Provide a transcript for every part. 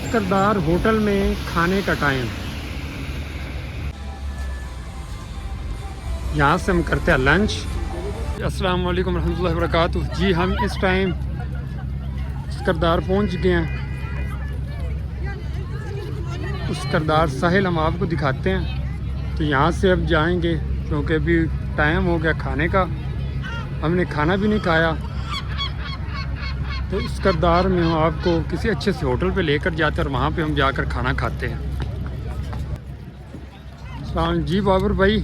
उसकरदार hotel में खाने का टाइम। यहाँ से हम करते हैं लंच। अस्सलाम वालेकुम रहमतुल्लाहि व बरकातुहू। जी हम इस टाइम उसकरदार पहुँच गए हैं। उसकरदार साहिल हम आपको दिखाते हैं। तो यहाँ से अब जाएंगे क्योंकि अभी टाइम हो गया खाने का, हमने खाना भी नहीं खाया। तो उसकरदार में हम आपको किसी अच्छे से होटल पे लेकर जाते हैं और वहाँ पे हम जाकर खाना खाते हैं। जी बाबर भाई,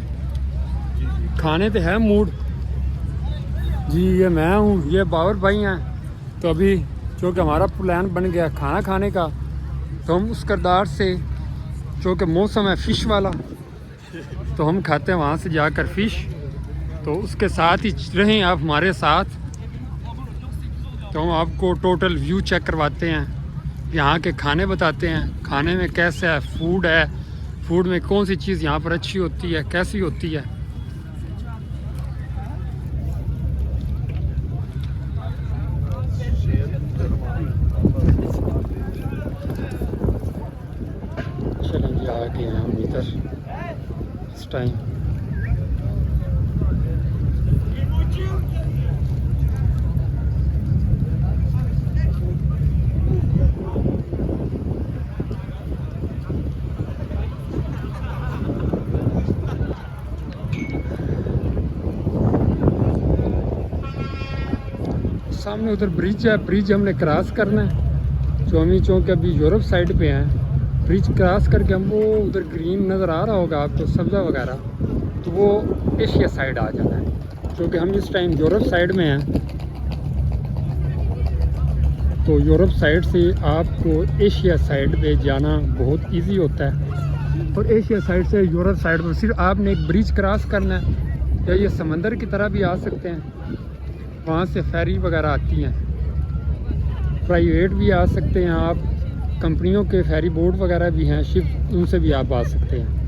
खाने पे है मूड जी। ये मैं हूँ, ये बाबर भाई हैं। तो अभी चूँकि हमारा प्लान बन गया खाना खाने का, तो हम उसकरदार से, चूँकि मौसम है फ़िश वाला, तो हम खाते हैं वहाँ से जाकर फ़िश। तो उसके साथ ही रहें आप हमारे साथ। तो हम आपको टोटल व्यू चेक करवाते हैं, यहाँ के खाने बताते हैं, खाने में कैसा है फूड है, फूड में कौन सी चीज़ यहाँ पर अच्छी होती है, कैसी होती है। चलें जी, आ गए हैं हम इधर इस टाइम। सामने उधर ब्रिज है, ब्रिज हमने क्रॉस करना है। चौमी चौक अभी यूरोप साइड पे हैं। ब्रिज क्रॉस करके हम वो उधर ग्रीन नज़र आ रहा होगा आपको, सब्ज़ा वगैरह, तो वो एशिया साइड आ जाना है। क्योंकि हम इस टाइम यूरोप साइड में हैं, तो यूरोप साइड से आपको एशिया साइड पे जाना बहुत इजी होता है। और एशिया साइड से यूरोप साइड पर सिर्फ आपने एक ब्रिज क्रॉस करना है, या ये समंदर की तरह भी आ सकते हैं। वहाँ से फेरी वगैरह आती हैं, प्राइवेट भी आ सकते हैं आप, कंपनियों के फेरी बोट वगैरह भी हैं, शिप, उनसे भी आप आ सकते हैं।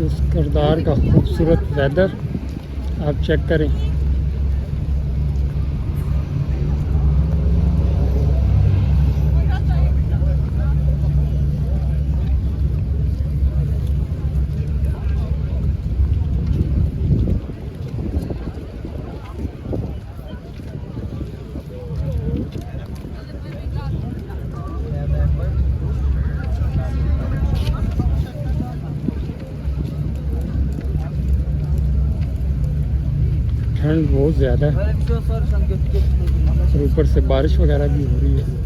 उसकरदार का खूबसूरत वेदर आप चेक करें। ठंड बहुत ज़्यादा है और ऊपर से बारिश वगैरह भी हो रही है।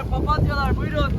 Papatyalar buyurun.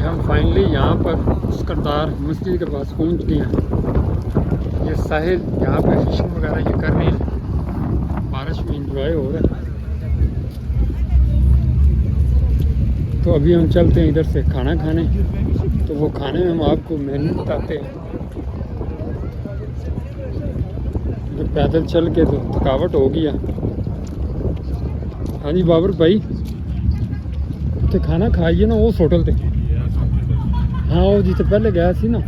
हम फाइनली यहाँ पर उसकरदार मस्जिद के पास पहुँच गए हैं। ये साहिल यहाँ पे फिशिंग वगैरह ये कर रहे हैं, बारिश में इंजॉय हो रहा है। तो अभी हम चलते हैं इधर से खाना खाने, तो वो खाने में हम आपको मेन्यू बताते हैं। तो पैदल चल के तो थकावट हो गया। हाँ जी बाबर भाई, तो खाना खाइए ना उस होटल पे। हाँ वो जिसे पहले गया थी ना,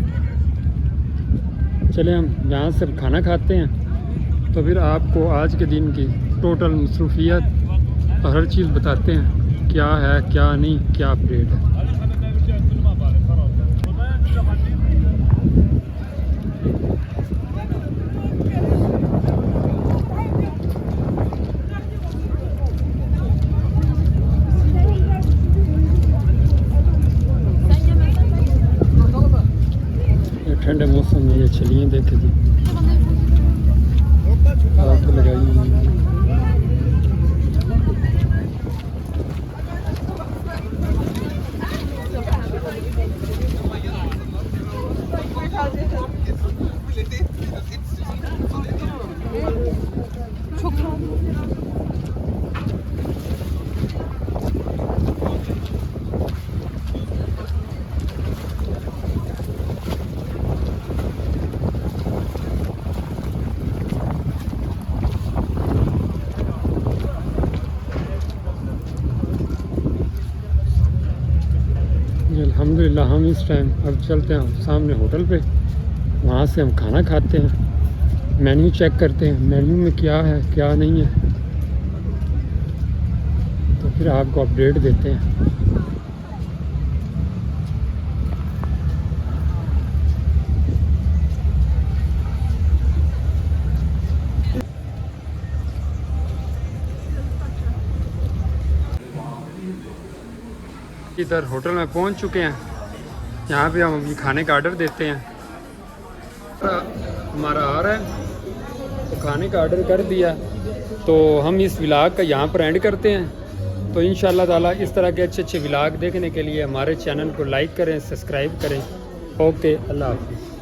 चले हम यहाँ से खाना खाते हैं, तो फिर आपको आज के दिन की टोटल मसरूफियत और हर चीज़ बताते हैं, क्या है क्या नहीं, क्या अपडेट है। ठंडे मौसम में ये छलियाँ देखे जी, आग लगाई हुई है। अल्हम्दुलिल्लाह हम इस टाइम अब चलते हैं सामने होटल पे, वहाँ से हम खाना खाते हैं, मेन्यू चेक करते हैं मेन्यू में क्या है क्या नहीं है, तो फिर आपको अपडेट देते हैं। इधर होटल में पहुंच चुके हैं, यहाँ पे हम अभी खाने का ऑर्डर देते हैं। हमारा आ रहा है तो खाने का ऑर्डर कर दिया, तो हम इस व्लॉग का यहाँ पर एंड करते हैं। तो इंशाल्लाह ताला इस तरह के अच्छे अच्छे व्लॉग देखने के लिए हमारे चैनल को लाइक करें, सब्सक्राइब करें। ओके, अल्लाह हाफ़िज़।